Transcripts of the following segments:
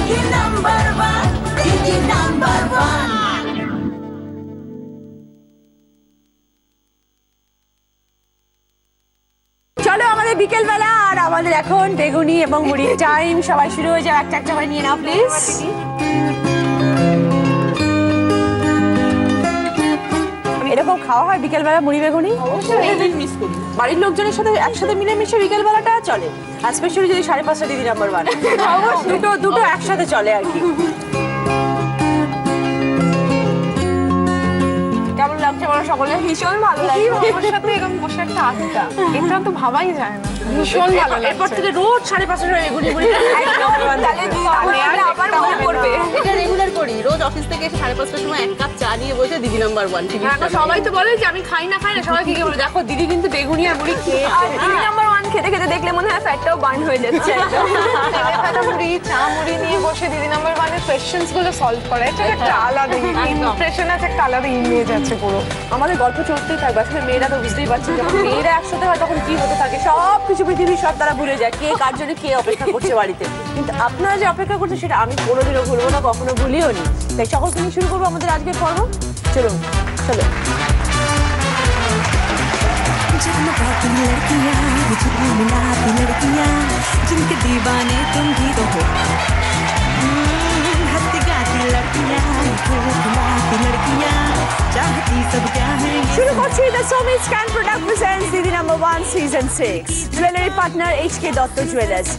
দিদি number one, দিদি number one. চলো আমাদের বিকেলবেলা আর আমাদের এখন বেগুনি এবং মুড়ির টাইম। সবাই শুরু হয়ে যাও, একটা একটা করে নিয়ে নাও প্লিজ। এরকম খাওয়া হয় বিকেলবেলা মুড়ি বেগুনি? বাড়ির লোকজনের সাথে একসাথে মিলেমিশে বিকেলবেলাটা চলে, আর স্পেশালি যদি 5:30 দিদি নাম্বার ওয়ান, দুটো একসাথে চলে আর কি। কেমন লাগছে বলো সকলে? ভীষণ ভালো লাগে। আমার সাথে এরকম বসে একটা আড্ডা, এটা তো ভাবাই যায় না। ভীষণ ভালো লাগে। এরপর থেকে রোজ 5:30 বেগুনি মুড়ি আবার মনে পড়বে। এটা রেগুলার করি, রোজ অফিস থেকে এসে 5:30টার সময় এক কাপ চা নিয়ে বসে দিদি নাম্বার ওয়ান। সবাই তো বলে যে আমি খাই না, সবাই কি বলে দেখো দিদি কিন্তু বেগুনি আর মুড়ি খেয়ে, দিদি নাম্বার ওয়ান খেতে খেতে দেখলে মনে হয় ফ্যাটটাও বার্ন হয়ে যাচ্ছে। মুড়ি চা মুড়ি নিয়ে বসে দিদি নাম্বার ওয়ানের কোয়েশ্চেন্স গুলো সলভ করা, এটা একটা আলাদা ইমপ্রেশন আছে, একটা আলাদা ইমেজ আছে পুরো। আমাদের গল্প চলতেই থাকবে। আসলে মেয়েরা তো বুঝতেই পারছেন, যখন মেয়েরা একসাথে হয় তখন কি হতে থাকে, সব কিছু পৃথিবীর সব তারা ভুলে যায়, কে কার জন্য কে অপেক্ষা করছে বাড়িতে। কিন্তু আপনারা যে অপেক্ষা করছে সেটা আমি কোনোদিনও ভুলবো না, কখনো ভুলিও নি। তাই সকলকে নিয়ে শুরু করবো আমাদের আজকের পর্ব। চলো চলো। जगमगाती लड़कियां, बिजली मिलाती लड़कियां, जिनके दीवाने तुम भी तो हो। हंसती गाती लड़कियां, खिलखिलाती लड़कियां, चाहती सब क्या है। শুরু করছি দ্য সমিত স্ক্যান প্রোডাক্ট প্রেজেন্টস দিদি number one season 6। Jewellery partner HK Dutta jewellers.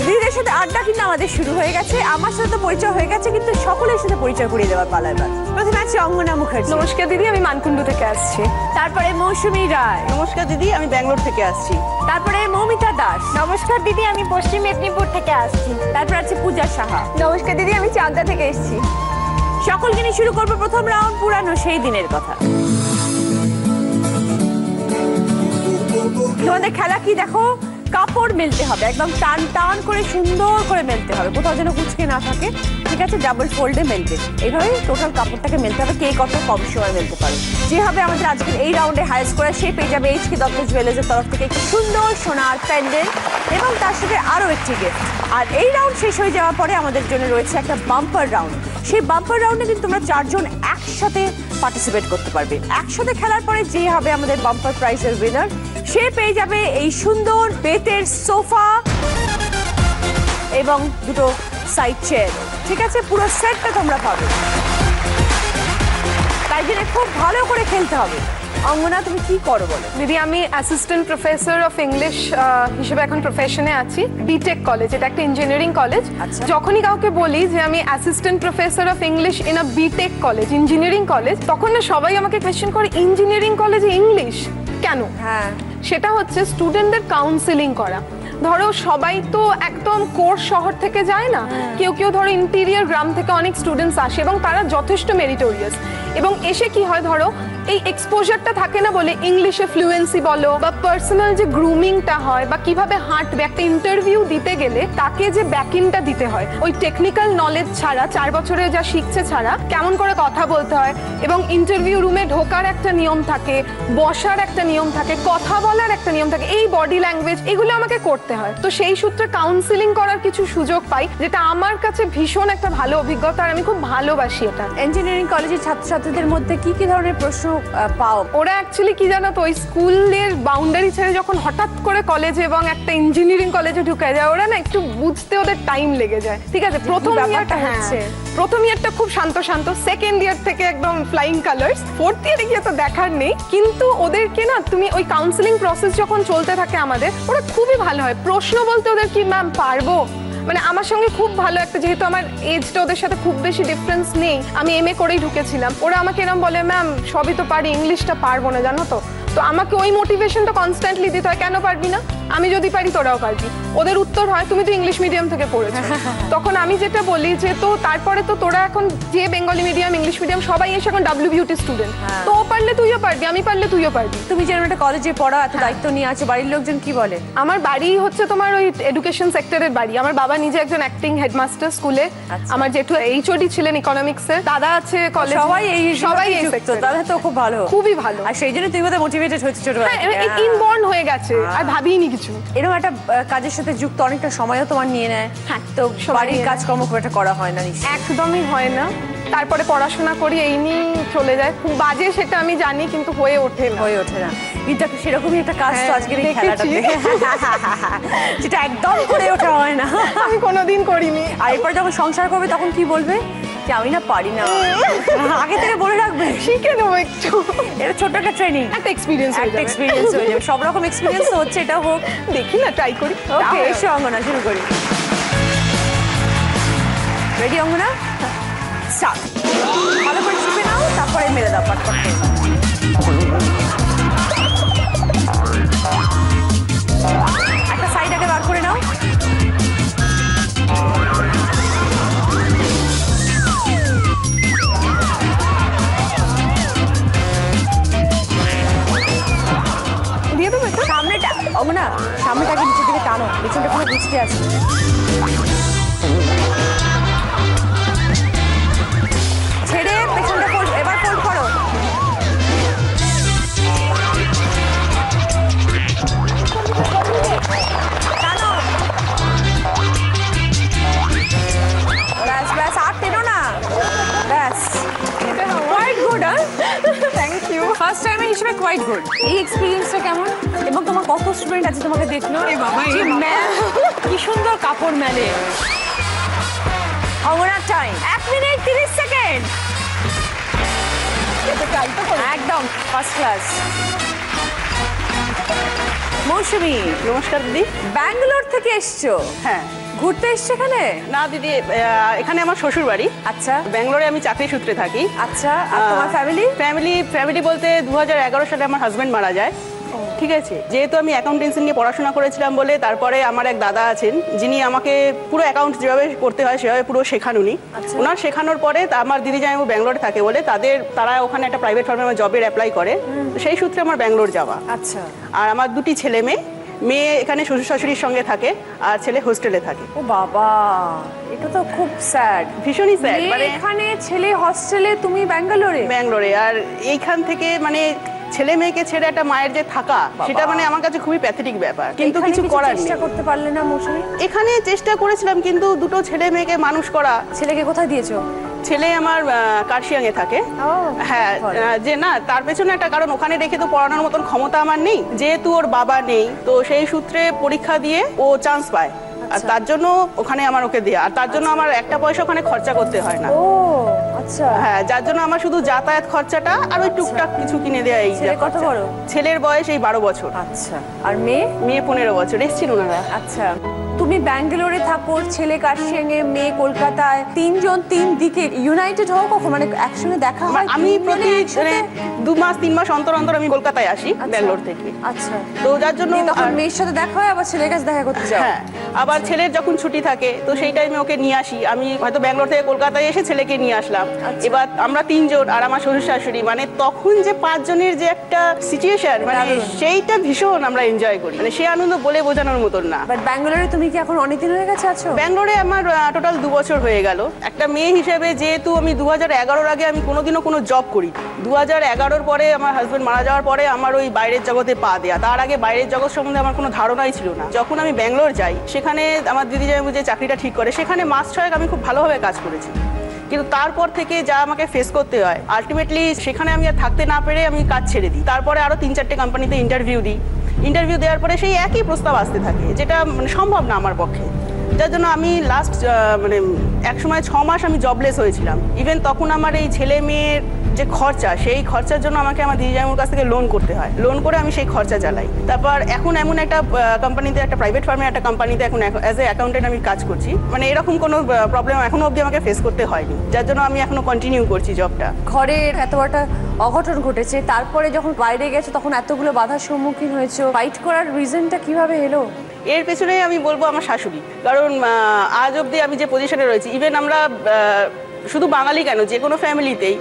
দিদিদের সাথে আড্ডা কিন্তু আমাদের শুরু হয়ে গেছে, আমার সাথে তো পরিচয় হয়ে গেছে, কিন্তু সকলের সাথে পরিচয় করিয়ে দেওয়ার পালা এবার। প্রথমে আছে অঙ্গনা মুখার্জি। নমস্কার দিদি, আমি মানকুণ্ডু থেকে আসছি। তারপরে মৌসুমী রায়। নমস্কার দিদি, আমি ব্যাঙ্গালোর থেকে আসছি। তারপরে মৌমিতা দাস। নমস্কার দিদি, আমি পশ্চিম মেদিনীপুর থেকে আসছি। তারপর আছে পূজা সাহা। নমস্কার দিদি, আমি চাকদা থেকে এসেছি। সকলকে নিয়ে শুরু করবো প্রথম রাউন্ড, পুরানো সেই দিনের কথা। তোমাদের খেলা কি দেখো, কাপড় মেলতে হবে, একদম টান টান করে সুন্দর করে মেলতে হবে, কোথাও যেন কুচকে না থাকে, ঠিক আছে? ডাবল ফোল্ডে মেলবে, এইভাবে টোটাল কাপড়টাকে মেলতে হবে, কে কত কম সময় মেলতে পারে। যে হবে আমাদের আজকের এই রাউন্ডে হায়ার স্কোরার, সে পেয়ে যাবে HK দত্ত জুয়েলার্সের তরফ থেকে একটি সুন্দর সোনার প্যান্ডেল এবং তার সাথে আরও একটি গিফট। আর এই রাউন্ড শেষ হয়ে যাওয়ার পরে আমাদের জন্য রয়েছে একটা বাম্পার রাউন্ড। সেই বাম্পার রাউন্ডে কিন্তু তোমরা 4 জন একসাথে পার্টিসিপেট করতে পারবে। একসাথে খেলার পরে যে হবে আমাদের বাম্পার প্রাইজের উইনার, সে পেয়ে যাবে এই সুন্দর বেতের সোফা এবং দুটো সাইড চেয়ার, ঠিক আছে? পুরো সেটটা তোমরা পাবে। তাই জন্য খুব ভালো করে খেলতে হবে। অঙ্গনা, তুমি কি করো বলো? দিদি, আমি অ্যাসিস্ট্যান্ট প্রফেসর অফ ইংলিশ হিসেবে এখন প্রফেশনে আছি, বিটেক কলেজ, এটা একটা ইঞ্জিনিয়ারিং কলেজ। আচ্ছা। যখনই কাউকে বলি যে আমি assistant professor of English in a BTech college, engineering college, তখন না সবাই আমাকে কোয়েশ্চেন করে, ইঞ্জিনিয়ারিং কলেজে ইংলিশ কেন? হ্যাঁ, সেটা হচ্ছে স্টুডেন্টদের কাউন্সেলিং করা। ধরো সবাই তো একদম কোর শহর থেকে যায় না, কেউ কেউ ধরো ইন্টেরিয়র গ্রাম থেকে অনেক স্টুডেন্টস আসে এবং তারা যথেষ্ট মেরিটোরিয়াস, এবং এসে কি হয়, ধরো এই এক্সপোজারটা থাকে না বলে ইংলিশে ফ্লুয়েন্সি বলো বা পার্সোনাল যে গ্রুমিংটা হয় বা কিভাবে হাঁটবে, একটা ইন্টারভিউ দিতে গেলে তাকে যে ব্যাকিংটা দিতে হয়, ওই টেকনিক্যাল নলেজ ছাড়া, 4 বছরে যা শিখছে ছাড়া কেমন করে কথা বলতে হয়, এবং ইন্টারভিউ রুমে ঢোকার একটা নিয়ম থাকে, বসার একটা নিয়ম থাকে, কথা বলার একটা নিয়ম থাকে, এই বডি ল্যাঙ্গুয়েজ, এগুলো আমাকে করতে হয়। তো সেই সূত্রে কাউন্সিলিং করার কিছু সুযোগ পাই, যেটা আমার কাছে ভীষণ একটা ভালো অভিজ্ঞতা, আর আমি খুব ভালোবাসি এটা। ইঞ্জিনিয়ারিং কলেজের ছাত্রছাত্রীদের মধ্যে কি কি ধরনের প্রশ্ন পাও? ওরা অ্যাকচুয়ালি কি জানো তো, ওই স্কুলের বাউন্ডারি ছেড়ে যখন হঠাৎ করে কলেজে এবং একটা ইঞ্জিনিয়ারিং কলেজে ঢুকে যায়, ওরা না একটু বুঝতে ওদের টাইম লেগে যায়, ঠিক আছে? প্রথম ইয়ারটা হচ্ছে, প্রথম ইয়ারটা খুব শান্ত শান্ত, সেকেন্ড ইয়ার থেকে একদম ফ্লাইং কালার্স, ফোর্থ ইয়ারে গিয়ে তো দেখার নেই। কিন্তু ওদেরকে না তুমি ওই কাউন্সিলিং প্রসেস যখন চলতে থাকে আমাদের, ওরা খুবই ভালো হয়। প্রশ্ন বলতে ওদের কি, ম্যাম পারবো, মানে আমার সঙ্গে খুব ভালো একটা, যেহেতু আমার এজটা ওদের সাথে খুব বেশি ডিফারেন্স নেই, আমি MA করেই ঢুকেছিলাম, ওরা আমাকে এরকম বলে, ম্যাম সবই তো পারি, ইংলিশটা পারবো না, জানো তো। তো আমাকে ওই মোটিভেশনটা কনস্ট্যান্টলি দিতে হয়, কেন পারবি না, আমি যদি পারি তোরাও পারবি। ওদের উত্তর হয়, তুমি তো ইংলিশ মিডিয়াম থেকে পড়েছো। তখন আমি যেটা বলি যে, তো তারপরে তো তোরা এখন যে বেঙ্গলি মিডিয়াম, ইংলিশ মিডিয়াম সবাই এসে এখন WBUT স্টুডেন্ট, তো ও পারলে তুইও পারবি, আমি পারলে তুইও পারবি। তুমি যেরকম একটা কলেজে পড়া, এত দায়িত্ব নিয়ে আছে, বাড়ির লোকজন কি বলে? আমার বাড়ি হচ্ছে তোমার ওই এডুকেশন সেক্টরের বাড়ি। আমার বাবা নিজে একজন অ্যাক্টিং হেডমাস্টার স্কুলে, আমার জেঠু HOD ছিলেন ইকোনমিক্সে, দাদা আছে কলেজ, সবাই এই সেক্টর। দাদা তো খুব ভালো, খুবই ভালো। আর সেই জন্য তুই বোধহয় মোটিভেটেড হচ্ছে ছোটবেলা থেকে। ইনবর্ন হয়ে গেছে, আর ভাবিনি কিছু। এরকম একটা কাজের সাথে যুক্ত অনেকটা সময়ও তোমার নিয়ে নেয়। হ্যাঁ, তো সময় বাড়ির নিয়ে নেয়। কাজকর্ম খুব একটা করা হয় না নিশ্চয়ই। একদমই হয় না। তারপরে পড়াশোনা করি, এই নিয়ে চলে যায়। খুব বাজে সেটা আমি জানি, কিন্তু হয়ে ওঠে না। হয়ে ওঠে না, কিন্তু একটা সেরকমই একটা কাজ তো হ্যাঁ, আজকের এই দেখেছি। খেলাটাতে যেটা একদম করে ওঠা হয় না। আমি কোনোদিন করিনি। আর এরপর যখন সংসার করবে তখন কি বলবে যে আমি না পারি না, আগে থেকে বলে রাখবে। শিখে নেবো একটু, এটা ছোট্ট একটা ট্রেনিং, একটা এক্সপিরিয়েন্স হয়ে একটা যাবে। এক্সপিরিয়েন্স হয়ে যাবে। সব রকম এক্সপিরিয়েন্স তো হচ্ছে, এটা হোক। দেখি না, ট্রাই করি। ওকে, এসো অঙ্গনা, শুরু করি। রেডি অঙ্গনা? স্টার্ট। ভালো করে চিপে নাও, তারপরে মেরে দাও পাট পাট করে। একটা সাইড আগে বার করে নাও। দিয়ে দেবে তো? সামনেটা অঙ্গনা, সামনেটাকে নিচের দিকে টানো, পেছনটা পুরো গুছতে আছে। ছেড়ে পেছনটা ফোল্ড, এবার ফোল্ড করো। টানো। ব্যাস ব্যাস, আর টেনো না, ব্যাস। কোয়াইট গুড, হ্যাঁ? Thank you. ফার্স্ট টাইমের হিসেবে কোয়াইট গুড। এই এক্সপিরিয়েন্সটা কেমন? এবং তোমার কত স্টুডেন্ট আছে তোমাকে দেখলো? ম্যাম কি সুন্দর কাপড় মেলে। অঙ্গনার টাইম 1 মিনিট 30 সেকেন্ড। একদম ফার্স্ট ক্লাস। মৌসুমী, নমস্কার দিদি। ব্যাঙ্গালোর থেকে এসছো? হ্যাঁ। ঘুরতে এসছো এখানে? না দিদি, এখানে আমার শ্বশুর বাড়ি। আচ্ছা ব্যাঙ্গালোরে আমি চাকরি সূত্রে থাকি। আচ্ছা, আর তোমার ফ্যামিলি? ফ্যামিলি বলতে 2011 সালে আমার হাজবেন্ড মারা যায়। ঠিক আছে, যেহেতু আমি অ্যাকাউন্টেন্সি নিয়ে পড়াশোনা করেছিলাম বলে তারপরে আমার এক দাদা আছেন যিনি আমাকে পুরো অ্যাকাউন্ট যেভাবে করতে হয় সেভাবে পুরো শেখান উনি। আচ্ছা। ওনার শেখানোর পরে আমার দিদি জামাইবাবু ব্যাঙ্গালোরে থাকে বলে তারা ওখানে একটা প্রাইভেট ফার্মে আমার জবের অ্যাপ্লাই করে, তো সেই সূত্রে আমার ব্যাঙ্গালোর যাওয়া। আচ্ছা। আর আমার দুটি ছেলে মেয়ে, মেয়ে এখানে শ্বশুর শাশুড়ির সঙ্গে থাকে আর ছেলে হোস্টেলে থাকে। ও বাবা, এটা তো খুব স্যাড। ভীষণই স্যাড। মানে এখানে ছেলে হস্টেলে, তুমি ব্যাঙ্গালোরে, আর এইখান থেকে মানে ছেলে মেয়েকে ছেড়ে একটা মায়ের যে থাকা, সেটা মানে আমার কাছে খুবই প্যাথেটিক ব্যাপার। কিন্তু কিছু করার নেই। চেষ্টা করতে পারলে না মৌসুমী? এখানে চেষ্টা করেছিলাম, কিন্তু দুটো ছেলে মেয়েকে মানুষ করা। ছেলেকে কোথায় দিয়েছো? ছেলে আমার কার্শিয়াঙে থাকে। হ্যাঁ, যে না তার পেছনে একটা কারণ, ওখানে রেখে তো পড়ানোর মতন ক্ষমতা আমার নেই, যেহেতু ওর বাবা নেই, তো সেই সূত্রে পরীক্ষা দিয়ে ও চান্স পায়। আর তার জন্য ওখানে আমার ওকে দেয়া, আর তার জন্য আমার একটা পয়সা ওখানে খরচা করতে হয় না। ও আচ্ছা। হ্যাঁ, যার জন্য আমার শুধু যাতায়াত খরচাটা আর ওই টুকটাক কিছু কিনে দেয়া। এই ছেলে কত বড়? ছেলের বয়স এই 12 বছর। আচ্ছা, আর মেয়ে? মেয়ে 15 বছর। এসেছিল ওনারা। আচ্ছা, তুমি ব্যাঙ্গালোরে থাকো, ছেলে কার্শিয়াঙে, মেয়ে কলকাতায়, তিনজন তিন দিকে ইউনাইটেড হও কখন? মানে একসঙ্গে দেখা হয়? আমি তিনজনে প্রতি একসাথে? 2 মাস 3 মাস অন্তর অন্তর আমি কলকাতায় আসি ব্যাঙ্গালোর থেকে। আচ্ছা, তো যার জন্য দিয়ে তখন মেয়ের সাথে দেখা হয়, আবার ছেলের কাছে দেখা করতে যাও? হ্যাঁ, আবার ছেলের যখন ছুটি থাকে তো সেই টাইমে ওকে নিয়ে আসি। আমি হয়তো ব্যাঙ্গালোর থেকে কলকাতায় এসে ছেলেকে নিয়ে আসলাম। এবার আমরা 3 জন আর আমার শ্বশুর শাশুড়ি, মানে তখন যে 5 জনের যে একটা সিচুয়েশন, মানে সেইটা ভীষণ আমরা এনজয় করি। মানে সে আনন্দ বলে বোঝানোর মতন না। বাট ব্যাঙ্গালোরে তুমি কি এখন অনেকদিন হয়ে গেছে আছো? ব্যাঙ্গালোরে আমার টোটাল 2 বছর হয়ে গেল। একটা মেয়ে হিসেবে যেহেতু আমি 2011 আগে আমি কোনোদিনও কোনো জব করি, 2011 পরে আমার হাজবেন্ড মারা যাওয়ার পরে আমার ওই বাইরের জগতে পা দেয়া। তার আগে বাইরের জগৎ সম্বন্ধে আমার কোনো ধারণাই ছিল না। যখন আমি ব্যাঙ্গালোর যাই, সেখানে আমার দিদি জামাইবাবু যে চাকরিটা ঠিক করে, সেখানে মাস 6 আমি খুব ভালোভাবে কাজ করেছি। কিন্তু তারপর থেকে যা আমাকে ফেস করতে হয়, আলটিমেটলি সেখানে আমি আর থাকতে না পেরে আমি কাজ ছেড়ে দিই। তারপরে আরও 3-4টে কোম্পানিতে ইন্টারভিউ দিই। ইন্টারভিউ দেওয়ার পরে সেই একই প্রস্তাব আসতে থাকে, যেটা মানে সম্ভব না আমার পক্ষে। যার জন্য আমি লাস্ট মানে এক সময় 6 মাস আমি জবলেস হয়েছিলাম। ইভেন তখন আমার এই ছেলে মেয়ের যে খরচা, সেই খরচার জন্য আমাকে আমার দিদি জামাইবাবুর কাছ থেকে লোন করতে হয়। লোন করে আমি সেই খরচা চালাই। তারপর এখন এমন একটা কোম্পানিতে, একটা প্রাইভেট ফার্মে একটা কোম্পানিতে এখন অ্যাজ এ অ্যাকাউন্টেন্ট আমি কাজ করছি। মানে এরকম কোনো প্রবলেম এখনো অবধি আমাকে ফেস করতে হয়নি, যার জন্য আমি এখনো কন্টিনিউ করছি জবটা। ঘরের এত একটা অঘটন ঘটেছে, তারপরে যখন বাইরে গেছো তখন এতগুলো বাধার সম্মুখীন হয়েছো, ফাইট করার রিজনটা কিভাবে এলো? এর পেছনে আমি বলবো আমার শাশুড়ি। কারণ আজ অবধি আমি যে পজিশনে রয়েছি, ইভেন আমরা শুধু বাঙালি কেন, যে কোনো ফ্যামিলিতেই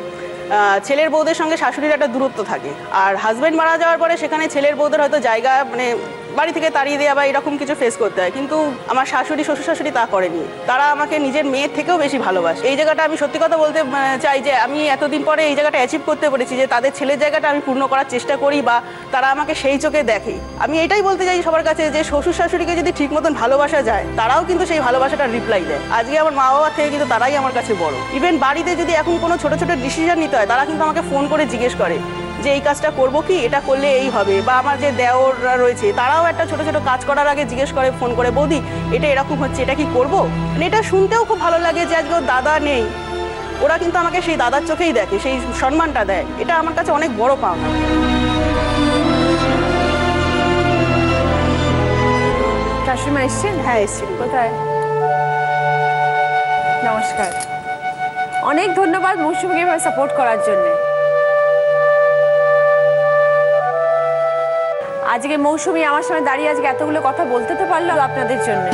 ছেলের বউদের সঙ্গে শাশুড়ির একটা দূরত্ব থাকে। আর হাজব্যান্ড মারা যাওয়ার পরে সেখানে ছেলের বউদের হয়তো জায়গা মানে বাড়ি থেকে তাড়িয়ে দেওয়া বা এরকম কিছু ফেস করতে হয়, কিন্তু আমার শাশুড়ি শ্বশুর শাশুড়ি তা করেনি। তারা আমাকে নিজের মেয়ের থেকেও বেশি ভালোবাসে। এই জায়গাটা আমি সত্যি কথা বলতে চাই যে আমি এতদিন পরে এই জায়গাটা অ্যাচিভ করতে পেরেছি যে তাদের ছেলের জায়গাটা আমি পূর্ণ করার চেষ্টা করি বা তারা আমাকে সেই চোখে দেখে। আমি এটাই বলতে চাই সবার কাছে যে শ্বশুর শাশুড়িকে যদি ঠিক মতন ভালোবাসা যায়, তারাও কিন্তু সেই ভালোবাসাটা রিপ্লাই দেয়। আজকে আমার মা বাবার থেকে কিন্তু তারাই আমার কাছে বড়। ইভেন বাড়িতে যদি এখন কোনো ছোট ছোট ডিসিশন নিতে হয়, তারা কিন্তু আমাকে ফোন করে জিজ্ঞেস করে যে এই কাজটা করবো কি, এটা করলে এই হবে। বা আমার যে দেওররা রয়েছে তারাও একটা ছোট ছোট কাজ করার আগে জিজ্ঞেস করে ফোন করে, বৌদি এটা এরকম হচ্ছে, এটা কি করবো। মানে এটা শুনতেও খুব ভালো লাগে যে আজকে ওর দাদা নেই, ওরা কিন্তু আমাকে সেই দাদার চোখেই দেখে, সেই সম্মানটা দেয়। এটা আমার কাছে অনেক বড় পাওনা। শাশুড়িমা এসছেন? হ্যাঁ, এসছি। কোথায়? নমস্কার। অনেক ধন্যবাদ মৌসুমীকে এভাবে সাপোর্ট করার জন্য। আজকে মৌসুমী আমার সামনে দাঁড়িয়ে আজকে এতগুলো কথা বলতে তো পারলো আপনাদের জন্য।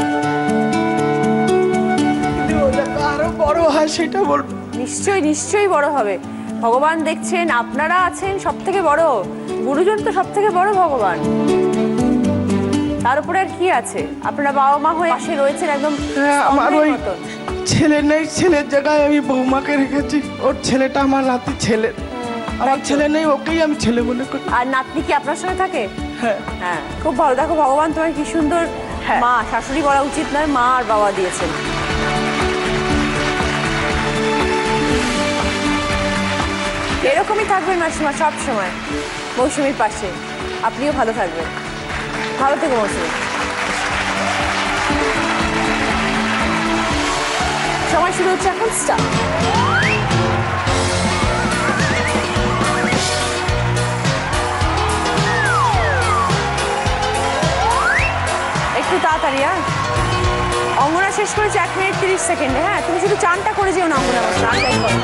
আরো বড় হয় সেটা বলবো। নিশ্চয়ই নিশ্চয়ই বড় হবে। ভগবান দেখছেন, আপনারা আছেন সব থেকে বড়, গুরুজন তো সব থেকে বড় ভগবান। তার উপরে আর কি আছে, আপনারা বাবা মা হয়ে পাশে রয়েছেন একদম। আমার ওই মতন। ছেলে নেই, ছেলের জায়গায় আমি বৌমাকে রেখেছি। ওর ছেলেটা আমার নাতি ছেলে, আমার ছেলে নেই, ওকেই আমি ছেলে মনে করি। আর নাতনি কি আপনার সঙ্গে থাকে? হ্যাঁ। হ্যাঁ, খুব ভালো। দেখো ভগবান তোমার কি সুন্দর মা, শাশুড়ি বলা উচিত নয়, মা আর বাবা দিয়েছেন। এরকমই থাকবেন মাসিমা সব সময় মৌসুমীর পাশে। আপনিও ভালো থাকবেন। ভালো থেকো মৌসুমী। সময় শুরু হচ্ছে এখন, স্টার্ট। একটু তাড়াতাড়ি। হ্যাঁ, অঙ্গনা শেষ করেছে 1 মিনিট 30 সেকেন্ডে। হ্যাঁ, তুমি শুধু চানটা করে যেও না অঙ্গনা, চান শেষ করো।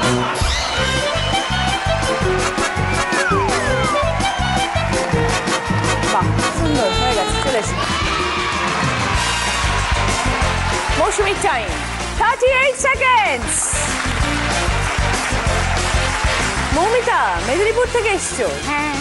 বাহ, সুন্দর হয়ে গেছে, চলে এসো। মৌসুমীর টাইম 38 সেকেন্ডস। মৌমিতা মেদিনীপুর থেকে এসছো? হ্যাঁ।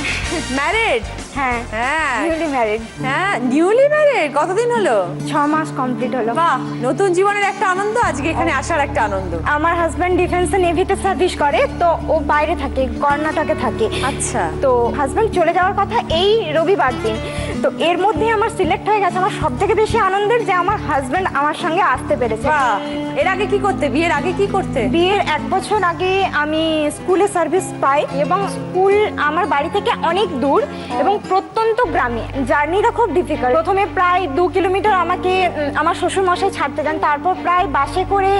ম্যারিড? হ্যাঁ, হ্যাঁ, নিউলি ম্যারিড। হ্যাঁ, নিউলি ম্যারিড। কতদিন হলো? 6 মাস কমপ্লিট হলো। বাহ, নতুন জীবনের একটা আনন্দ, আজকে এখানে আসার একটা আনন্দ। আমার হাজব্যান্ড ডিফেন্সে নেভিতে সার্ভিস করে, তো ও বাইরে থাকে, কর্ণাটকে থাকে। আচ্ছা। তো হাজব্যান্ড চলে যাওয়ার কথা এই রবিবার দিন। তো এর মধ্যে আমার সিলেক্ট হয়ে গেছে। আমার সব থেকে বেশি আনন্দের যে আমার হাজব্যান্ড আমার সঙ্গে আসতে পেরেছে। বাহ, এর আগে কি করতে, বিয়ের আগে কি করতে? বিয়ের 1 বছর আগে আমি স্কুলে সার্ভিস পাই, এবং স্কুল আমার বাড়ি থেকে অনেক দূর এবং প্রত্যন্ত গ্রামে। জার্নিটা খুব ডিফিকাল্ট। প্রথমে প্রায় 2 কিলোমিটার আমাকে আমার শ্বশুর মশাই ছাড়তে যান, তারপর প্রায় বাসে করে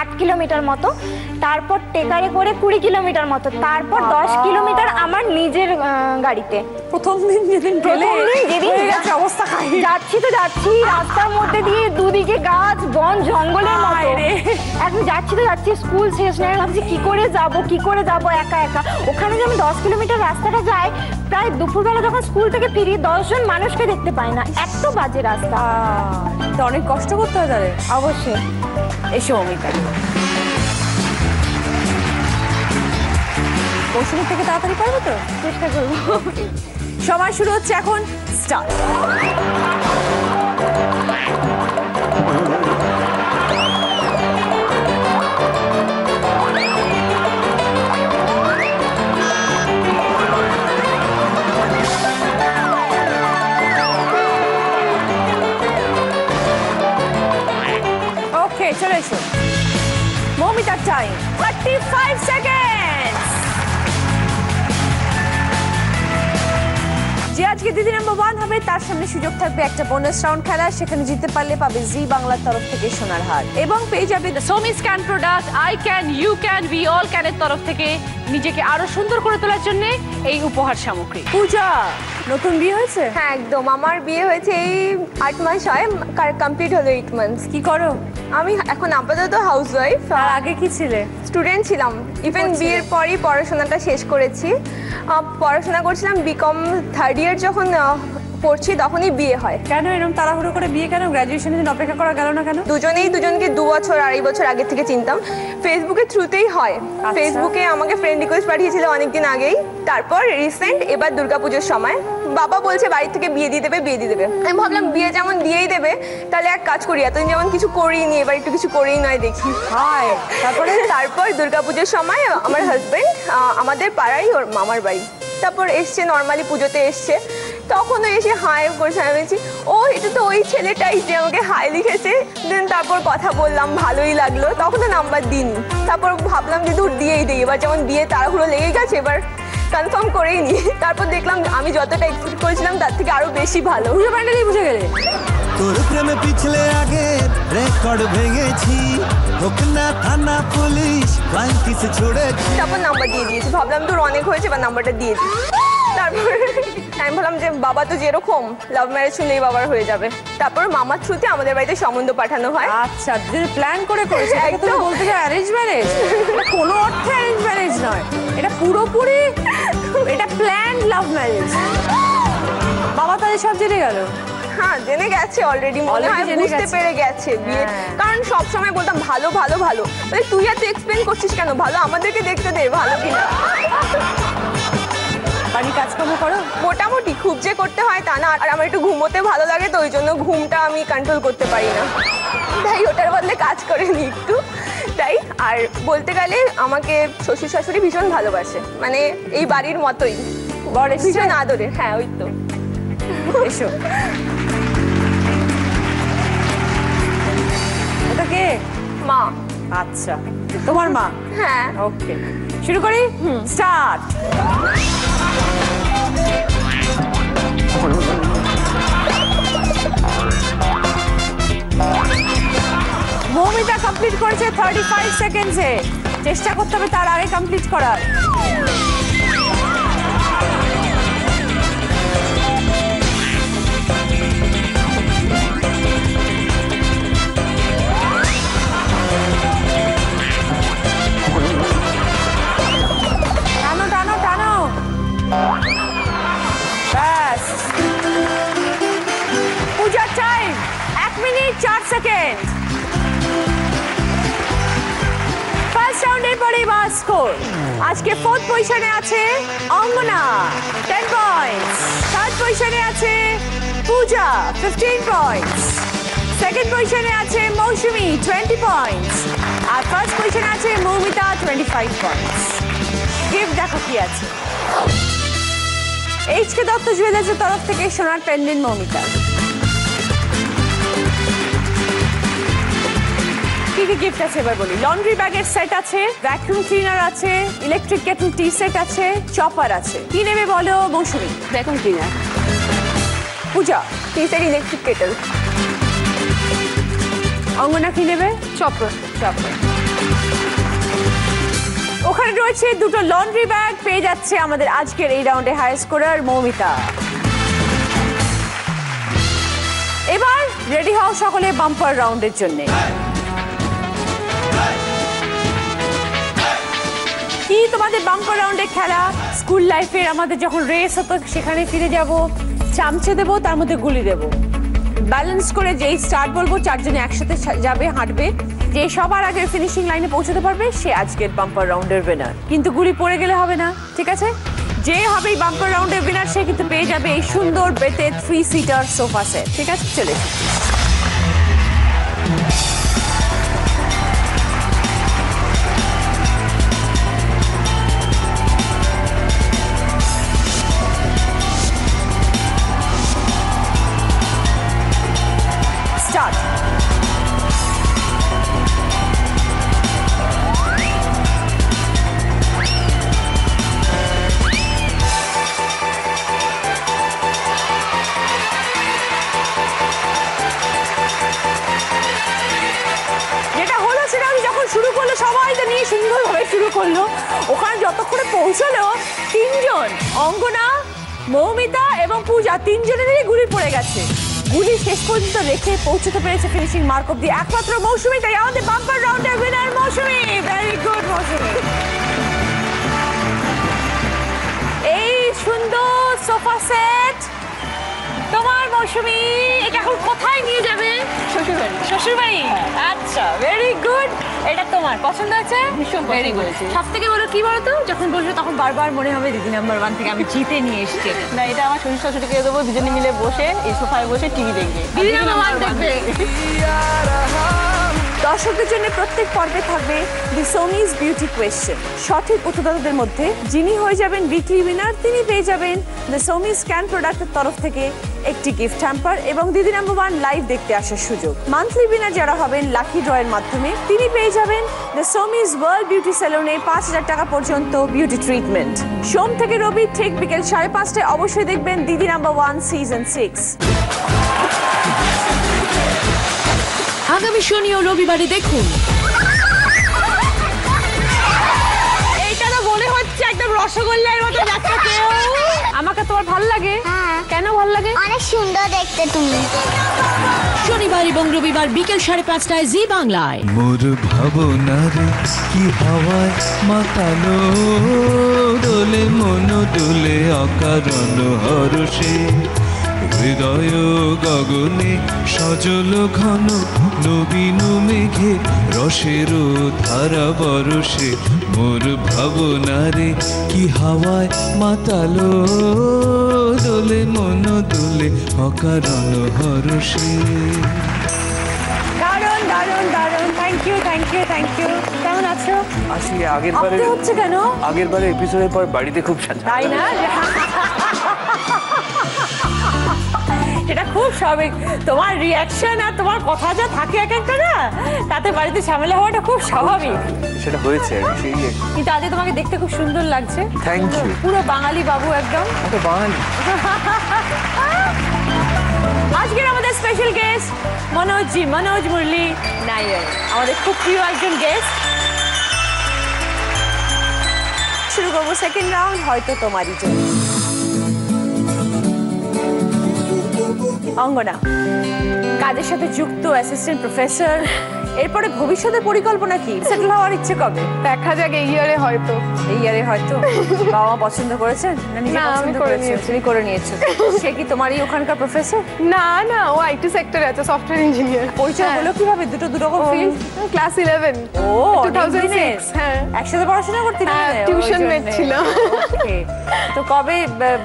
8 কিলোমিটার মতো, তারপর টেকারে করে 20 কিলোমিটার মতো, তারপর 10 কিলোমিটার আমার নিজের গাড়িতে। প্রথম দিন যেদিন গেলে যেদিন হয়ে গেছে অবস্থা খাই। যাচ্ছি তো যাচ্ছি, রাস্তার মধ্যে দিয়ে দুদিকে গাছ, বন, জঙ্গলের মতো। এখন যাচ্ছি তো যাচ্ছি, স্কুল শেষ নয়, ভাবছি কি করে যাব একা একা। ওখানে যে আমি 10 কিলোমিটার রাস্তাটা যাই, প্রায় দুপুরবেলা যখন স্কুল থেকে ফিরি 10 জন মানুষকে দেখতে পাই না, এত বাজে রাস্তা। তো অনেক কষ্ট করতে হয় তাদের। অবশ্যই। এসো অমিতা, মৌসুমীর থেকে তাড়াতাড়ি পারবো তো? চেষ্টা করবো। সময় শুরু হচ্ছে এখন, স্টার্ট। ওকে, চলে এসো। মৌমিতার টাইম 35 সেকেন্ডস। যে আজকে দিদি নাম্বার 1 হবে তার সামনে সুযোগ থাকবে একটা বোনাস রাউন্ড খেলা। সেখানে জিততে পারলে পাবে জি বাংলার তরফ থেকে সোনার হার, এবং পেয়ে যাবে সোমিস can product, I can, you can, we all ক্যানের তরফ থেকে নিজেকে আরো সুন্দর করে তোলার জন্য এই উপহার সামগ্রী। পূজা, নতুন বিয়ে হয়েছে? হ্যাঁ, একদম। আমার বিয়ে হয়েছে এই 8 মাস হয়, কমপ্লিট হলো 8 মান্থস। কি করো? আমি এখন আপাতত হাউসওয়াইফ। তার আগে কি ছিলে? স্টুডেন্ট ছিলাম। ইভেন বিয়ের পরই পড়াশোনাটা শেষ করেছি। পড়াশোনা করছিলাম বিকম 3rd ইয়ার যখন পড়ছি তখনই বিয়ে হয়। কেন এরকম তাড়াহুড়ো করে বিয়ে কেন? গ্র্যাজুয়েশনের জন্য অপেক্ষা করা গেল না কেন? দুজনেই দুজনকে 2 বছর 2.5 বছর আগে থেকে চিনতাম, ফেসবুকের থ্রুতেই হয়। ফেসবুকে আমাকে ফ্রেন্ড রিকোয়েস্ট পাঠিয়েছিল অনেকদিন আগেই, তারপর রিসেন্ট এবার দুর্গাপুজোর সময় বাবা বলছে বাড়ি থেকে বিয়ে দিয়ে দেবে। আমি ভাবলাম বিয়ে যেমন দিয়েই দেবে, তাহলে এক কাজ করি, এতদিন যেমন কিছু করিনি, এবার একটু কিছু করেই নয় দেখি। তারপর দুর্গাপুজোর সময় আমার হাজবেন্ড আমাদের পাড়াই ওর মামার বাড়ি, তারপর এসছে নর্মালি পুজোতে এসছে, তখনও এসে হাই করেছে। আমি বলছি ও এটা তো ওই ছেলেটাই যে আমাকে হাই লিখেছে। দেন তারপর কথা বললাম, ভালোই লাগলো, তখনও নাম্বার দিইনি। তারপর ভাবলাম যে দূর দিয়েই দিই, এবার যেমন বিয়ে তাড়াহুড়ো লেগে গেছে, এবার কনফার্ম করেই নি। তারপর দেখলাম আমি যতটা এক্সপেক্ট করেছিলাম তার থেকে আরো বেশি ভালো। বুঝে গেলে তোর প্রেমে পিছলে আগে রেকর্ড ভেঙেছি, হোক না থানা পুলিশ ফ্লাইং কিস ছুড়েছি। তারপর নাম্বার দিয়ে দিয়েছি, ভাবলাম তোর অনেক হয়েছে, এবার নাম্বারটা দিয়ে দিই। তারপর আমি ভাবলাম যে বাবা তো যেরকম লাভ ম্যারেজ শুনলেই বাবার হয়ে যাবে। তারপর মামার থ্রুতে আমাদের বাড়িতে সম্বন্ধ পাঠানো হয়। আচ্ছা, প্ল্যান করে করেছে। তুমি বলতে চাও অ্যারেঞ্জ ম্যারেজ? কোনো অর্থে অ্যারেঞ্জ ম্যারেজ নয়, এটা পুরোপুরি এটা প্ল্যান লাভ ম্যারেজ। বাবা তাদের সব জেনে গেল? হ্যাঁ জেনে গেছে অলরেডি, মনে হয় বুঝতে পেরে গেছে বিয়ে। কারণ সব সময় বলতাম ভালো ভালো ভালো, বলে তুই এত এক্সপ্লেন করছিস কেন, ভালো আমাদেরকে দেখতে দে ভালো কিনা। বাড়ির কাজকর্ম করো? মোটামুটি, খুব যে করতে হয় তা না, আর আমার একটু ঘুমোতে ভালো লাগে, তো ওই জন্য ঘুমটা আমি কন্ট্রোল করতে পারি না, তাই ওটার বদলে কাজ করে নি একটু। তাই আর বলতে গেলে আমাকে শ্বশুর শাশুড়ি ভীষণ ভালোবাসে, মানে এই বাড়ির মতোই, বড় ভীষণ আদরের। হ্যাঁ ওই তো। এসো। ওটা কে? মা। আচ্ছা, তোমার মা? হ্যাঁ। ওকে, শুরু করি। স্টার্ট। মৌমিতা কমপ্লিট করেছে 35 সেকেন্ডসে। চেষ্টা করতে হবে তার আগে কমপ্লিট করার। টানো টানো টানো, ব্যাস। পূজার টাইম 1 মিনিট 4 সেকেন্ড। ফার্স্ট রাউন্ডের পরে বা স্কোর আজকে 4th পজিশনে আছে অঙ্গনা 10 পয়েন্টস, 3rd পজিশনে আছে পূজা 15 পয়েন্টস, 2nd পজিশনে আছে মৌসুমী 20 পয়েন্টস, আর 1st পজিশনে আছে মৌমিতা 25 পয়েন্টস। গিফট দেখো কি আছে। এইচকে দত্ত জুয়েলার্সের তরফ থেকে সোনার পেন্ডেন্ট মৌমিতা। কি কি গিফট আছে এবার বলি। লন্ড্রি ব্যাগের সেট আছে, ভ্যাকুয়াম ক্লিনার আছে, ইলেকট্রিক কেটল টি সেট আছে, চপার আছে। কি নেবে বলো Mousumi? Vacuum cleaner. Puja? Tea set, electric kettle. Angana কি নেবে? চপার। চপার। ওখানে রয়েছে দুটো লন্ড্রি ব্যাগ, পেয়ে যাচ্ছে আমাদের আজকের এই রাউন্ডে হাই স্কোরার মৌমিতা। এবার রেডি হও সকলে বাম্পার রাউন্ডের জন্য। কি তোমাদের বাম্পার রাউন্ডে খেলা? স্কুল লাইফের আমাদের যখন রেস হতো সেখানে ফিরে যাব, চামচে দেবো, তার মধ্যে গুলি দেবো, ব্যালেন্স করে যেই স্টার্ট বলবো 4 জনে একসাথে যাবে, হাঁটবে, যে সবার আগে ফিনিশিং লাইনে পৌঁছতে পারবে সে আজকের বাম্পার রাউন্ডের উইনার। কিন্তু গুলি পড়ে গেলে হবে না, ঠিক আছে? যে হবে এই বাম্পার রাউন্ডের উইনার সে কিন্তু পেয়ে যাবে এই সুন্দর বেতে 3 সিটার সোফা সেট। ঠিক আছে, চলে স্টার্ট। যেটা হলো সেটা আমি যখন শুরু করলো সবাই তো নিয়ে সুন্দরভাবে শুরু করলো, ওখানে যতক্ষণে পৌঁছলো 3 জন অঙ্গনা, মৌমিতা এবং পূজা 3 জনেরই গুলি পড়ে গেছে। গুলি শেষ পর্যন্ত রেখে পৌঁছতে পেরেছে ফিনিশিং মার্ক অব দি একমাত্র মৌসুমী। তাই আমাদের বাম্পার রাউন্ডের উইনার মৌসুমী। ভেরি গুড মৌসুমী। এই সুন্দর সোফা সেট তো মৌসুমী এটা এখন কোথায় নিয়ে যাবে? শ্বশুরবাড়ি। শ্বশুরবাড়ি। আচ্ছা, ভেরি গুড। এটা তোমার পছন্দ আছে? ভীষণ পছন্দ ভেরি গুড। হয়েছে। সব থেকে বলো কি বলো তো, যখন বসবে তখন বারবার মনে হবে দিদি নাম্বার 1 থেকে আমি জিতে নিয়ে এসেছি। না, এটা আমার শ্বশুর শাশুড়িকে দেবো, দুজনে মিলে বসে এই সোফায় বসে টিভি দেখবে। দিদি নাম্বার 1 দেখবে। দর্শকদের জন্য প্রত্যেক পর্বে থাকবে দি সোমিজ বিউটি কোয়েশ্চেন। সঠিক উত্তরদাতাদের মধ্যে যিনি হয়ে যাবেন উইকলি উইনার, তিনি পেয়ে যাবেন দ্য সোমিজ স্ক্যান প্রোডাক্টের তরফ থেকে একটি গিফট হ্যাম্পার এবং দিদি নাম্বার 1 লাইভ দেখতে আসার সুযোগ। মান্থলি উইনার যারা হবেন লাকি ড্রয়ের মাধ্যমে, তিনি পেয়ে যাবেন দ্য সোমিজ ওয়ার্ল্ড বিউটি সেলুনে 5,000 টাকা পর্যন্ত বিউটি ট্রিটমেন্ট। সোম থেকে রবি ঠিক বিকেল 5:30টায় অবশ্যই দেখবেন দিদি নাম্বার 1 সিজন 6। আগামী শনি ও রবিবারে দেখুন এইটা তো মনে হচ্ছে একদম রসগোল্লার মতো যাচ্ছে কেউ। আমাকে তোমার ভাল লাগে? কেন ভাল লাগে? অনেক সুন্দর দেখতে তুমি। শনিবার এবং রবিবার বিকেল 5:30টায় জি বাংলায়। মোর ভাবনার কি হাওয়ায় মাতালো, দোলে মন দোলে অকারণ হরষে, হৃদয় গগনে সজল ঘন নবীন মেঘে রসের ধারা বরসে, মোর ভাবনারে কি হাওয়ায় মাতালো, দোলে মন দোলে অকারণ হরষে। দারুণ দারুণ দারুণ, thank you thank you thank you. কেমন আছো? আসলে আগের বারে আপনি হচ্ছে কেন? আগের বারে এপিসোডের পর বাড়িতে খুব সাজা, তাই না? এটা খুব স্বাভাবিক। তোমার রিয়াকশন আর তোমার কথা যা থাকে এক একটা না, তাতে বাড়িতে ঝামেলা হওয়াটা খুব স্বাভাবিক। সেটা হয়েছে আর কি, সেই কিন্তু আজকে তোমাকে দেখতে খুব সুন্দর লাগছে। Thank you. পুরো বাঙালি বাবু একদম। তো বাঙালি। আজকের আমাদের স্পেশাল গেস্ট মনোজ মুরলি নাইয়ার, আমাদের খুব প্রিয় একজন গেস্ট। শুরু করবো সেকেন্ড রাউন্ড, হয়তো তোমারই জন্য। অঙ্গনা, কাজের সাথে যুক্ত অ্যাসিস্ট্যান্ট প্রফেসর, এরপরে ভবিষ্যতের পরিকল্পনা কি? সেটেল হওয়ার ইচ্ছে কবে? দেখা যাক, এই ইয়ারে হয়তো। এই ইয়ারে হয়তো। বাবা মা পছন্দ করেছেন না নিজে না, আমি পছন্দ করে করেছেন? নিয়েছি। তুমি করে নিয়েছো। সে কি তোমারই ওখানকার প্রফেসর? না না, ও আইটি সেক্টরে আছে, সফটওয়্যার ইঞ্জিনিয়ার। পরিচয় হলো কিভাবে? দুটো রকম ফিল্ড। ক্লাস 11। ও 2006, হ্যাঁ। একসাথে পড়াশোনা করতে? হ্যাঁ, টিউশন মেট ছিল। তো কবে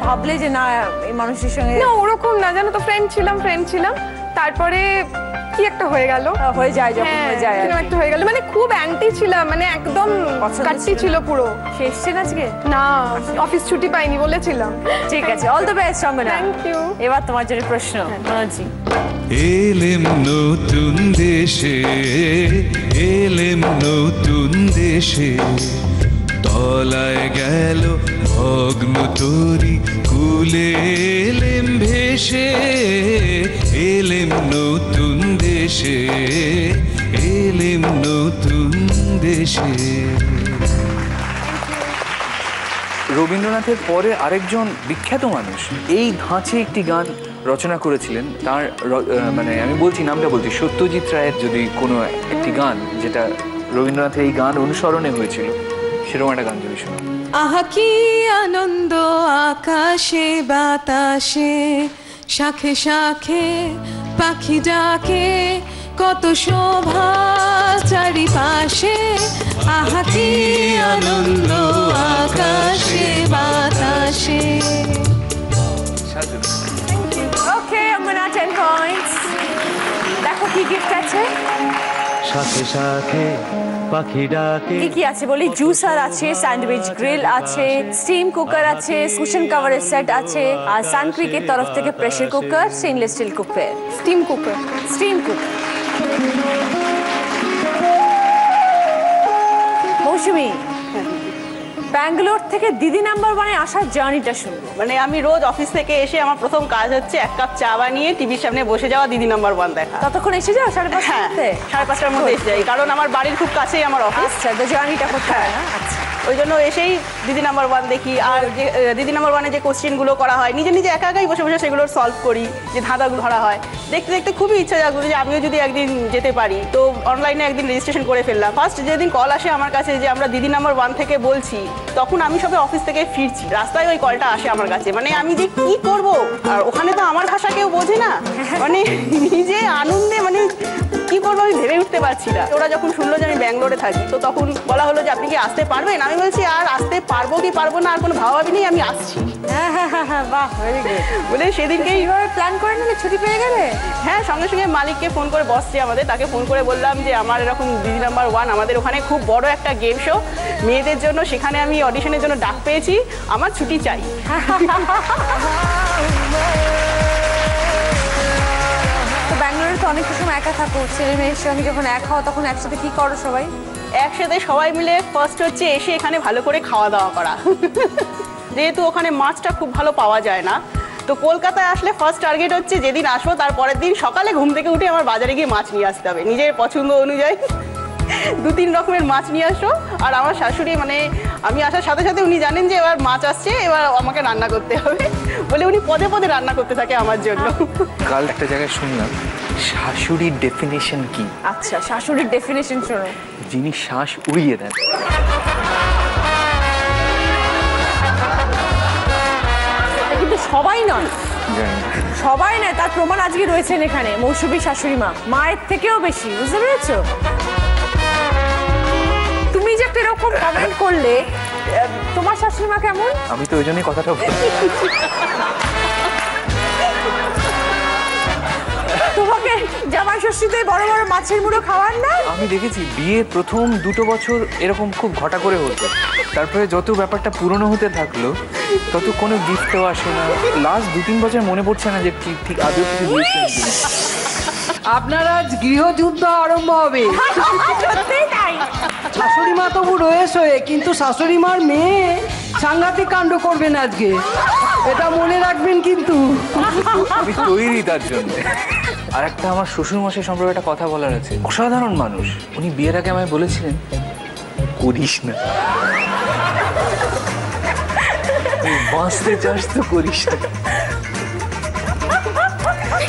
ভাবলে যে না এই মানুষের সঙ্গে? না, ওরকম না, জানো তো, ফ্রেন্ড ছিলাম। তারপরে কি একটা হয়ে গেল। হয়ে যায় যখন হয়ে যায়। কিরকম একটা হয়ে গেল, মানে খুব অ্যান্টি ছিলাম, মানে একদম কাটতি ছিল পুরো। সে এসছেন আজকে? না, অফিস ছুটি পাইনি বলেছিলাম। ঠিক আছে, all the best Angana. Thank you. এবার তোমার জন্য প্রশ্ন, মনোজি। এলেম নতুন দেশে, এলেম নতুন দেশে, তলায় গেল ভগ্ন তরি কুলে, এলেম ভেসে, এলেম নতুন দেশে, এলেম নতুন দেশে। রবীন্দ্রনাথের পরে আরেকজন বিখ্যাত মানুষ এই ধাঁচে একটি গান রচনা করেছিলেন। তার মানে আমি বলছি, নামটা বলছি, সত্যজিৎ রায়ের যদি কোনো একটি গান যেটা রবীন্দ্রনাথের এই গান অনুসরণে হয়েছিল, সেরকম একটা গান যদি শোনো। আহা কি আনন্দ আকাশে বাতাসে, শাখে শাখে পাখি ডাকে, কত শোভা চারিপাশে, আহা কি আনন্দ আকাশে বাতাসে। ওকে অঙ্গনা, 10 পয়েন্টস। দেখো কি গিফট আছে। সাথে সাথে পাখি ডাকে। কি আছে বলি? জুসার আছে, স্যান্ডউইচ গ্রিল আছে, স্টিম কুকার আছে, কুশন কভারের সেট আছে, আর সানক্রিকের তরফ থেকে pressure cooker, stainless steel cooker. Steam cooker. Mousumi, Bangalore থেকে দিদি নাম্বার 1-এ আসার জার্নিটা শুনবো। মানে আমি রোজ অফিস থেকে এসে আমার প্রথম কাজ হচ্ছে 1 কাপ চা বানিয়ে টিভির সামনে বসে যাওয়া, দিদি নাম্বার 1 দেখা। ততক্ষণ এসে যাও 5:30 হ্যাঁ, 5:30টার মধ্যে এসে যাই, কারণ আমার বাড়ির খুব কাছেই আমার অফিস। আচ্ছা, তো জার্নিটা করতে হয় না? আচ্ছা, ওই জন্য এসেই দিদি নাম্বার 1 দেখি। আর যে দিদি নাম্বার 1-এ যে কোশ্চেনগুলো করা হয়, নিজে নিজে একাই বসে বসে সেগুলো সলভ করি, যে ধাঁধাগুলো ধরা হয়, দেখতে দেখতে খুবই ইচ্ছা জাগলো যে আমিও যদি একদিন যেতে পারি। তো অনলাইনে একদিন রেজিস্ট্রেশন করে ফেললাম। ফার্স্ট যেদিন কল আসে আমার কাছে যে আমরা দিদি নাম্বার 1 থেকে বলছি, তখন আমি সবে অফিস থেকে ফিরছি, রাস্তায় ওই কলটা আসে আমার কাছে। মানে আমি যে কি করব, আর ওখানে তো আমার ভাষা কেউ বোঝে না, মানে নিজে আনন্দে মানে কি করবো আমি ভেবে উঠতে পারছি না। ওরা যখন শুনলো যে আমি ব্যাঙ্গালোরে থাকি, তো তখন বলা হলো যে আপনি কি আসতে পারবেন? আমি বলছি আর আসতে পারবো কি পারবো না আর কোনো ভাবাভাবি নেই, আমি আসছি। বাহ, ভেরি গুড। বলে সেদিনকেই প্ল্যান করে নিলে ছুটি পেয়ে গেলে? হ্যাঁ, সঙ্গে সঙ্গে মালিককে ফোন করে, বসছে আমাদের, তাকে ফোন করে বললাম যে আমার এরকম দিদি নাম্বার 1 আমাদের ওখানে খুব বড় একটা গেম শো মেয়েদের জন্য, সেখানে আমি অডিশনের জন্য ডাক পেয়েছি, আমার ছুটি চাই। তো ব্যাঙ্গালোরে তো অনেক সময় একা থাকো, ছেলে মেয়ের সঙ্গে যখন এক হও তখন একসাথে কি করো সবাই? একসাথে সবাই মিলে ফার্স্ট হচ্ছে এসে এখানে ভালো করে খাওয়া দাওয়া করা। যেহেতু ওখানে মাছটা খুব ভালো পাওয়া যায় না, তো কলকাতায় আসলে ফার্স্ট টার্গেট হচ্ছে যেদিন আসবো তার পরের দিন সকালে ঘুম থেকে উঠে আমার বাজারে গিয়ে মাছ নিয়ে আসতে হবে, নিজের পছন্দ অনুযায়ী 2-3 রকমের মাছ নিয়ে আসো। আর আমার শাশুড়ি মানে আমি আসার সাথে সাথে উনি জানেন যে এবার মাছ আসছে, এবার আমাকে রান্না করতে হবে বলে উনি পদে পদে রান্না করতে থাকে আমার জন্য। কাল একটা জায়গায় শুনলাম শাশুড়ির ডেফিনেশন কি। আচ্ছা, শাশুড়ির ডেফিনেশন শোনো। যিনি শ্বাস উড়িয়ে দেন। কিন্তু সবাই নয়, জানি না। সবাই নয়, তার প্রমাণ আজকে রয়েছেন এখানে মৌসুমী শাশুড়ি মা, মায়ের থেকেও বেশি, বুঝতে পেরেছো? তুমি যে একটা এরকম কমেন্ট করলে, তোমার শাশুড়ি মা কেমন? আমি তো ওই জন্যই কথাটা বলছি। তোমাকে জামাই ষষ্ঠীতে বড় বড় মাছের মুড়ো খাওয়ান না? আমি দেখেছি বিয়ের প্রথম 2 বছর এরকম খুব ঘটা করে হতো, তারপরে যত ব্যাপারটা পুরনো হতে থাকলো তত কোনো গিফটও আসে না। লাস্ট 2-3 বছর মনে পড়ছে না যে ঠিক আদৌ কিছু দিয়েছেন। আপনার আজ গৃহযুদ্ধ আরম্ভ হবে। শাশুড়ি মা তবু রয়েছে, কিন্তু শাশুড়ি মার মেয়ে সাংঘাতিক কাণ্ড করবেন আজকে, এটা মনে রাখবেন কিন্তু। আমি তৈরি তার জন্য। আর একটা আমার শ্বশুরমশাই সম্পর্কে একটা কথা বলার আছে, অসাধারণ মানুষ। উনি বিয়ের আগে আমায় বলেছিলেন করিস না, বাঁচতে চাস তো করিস না।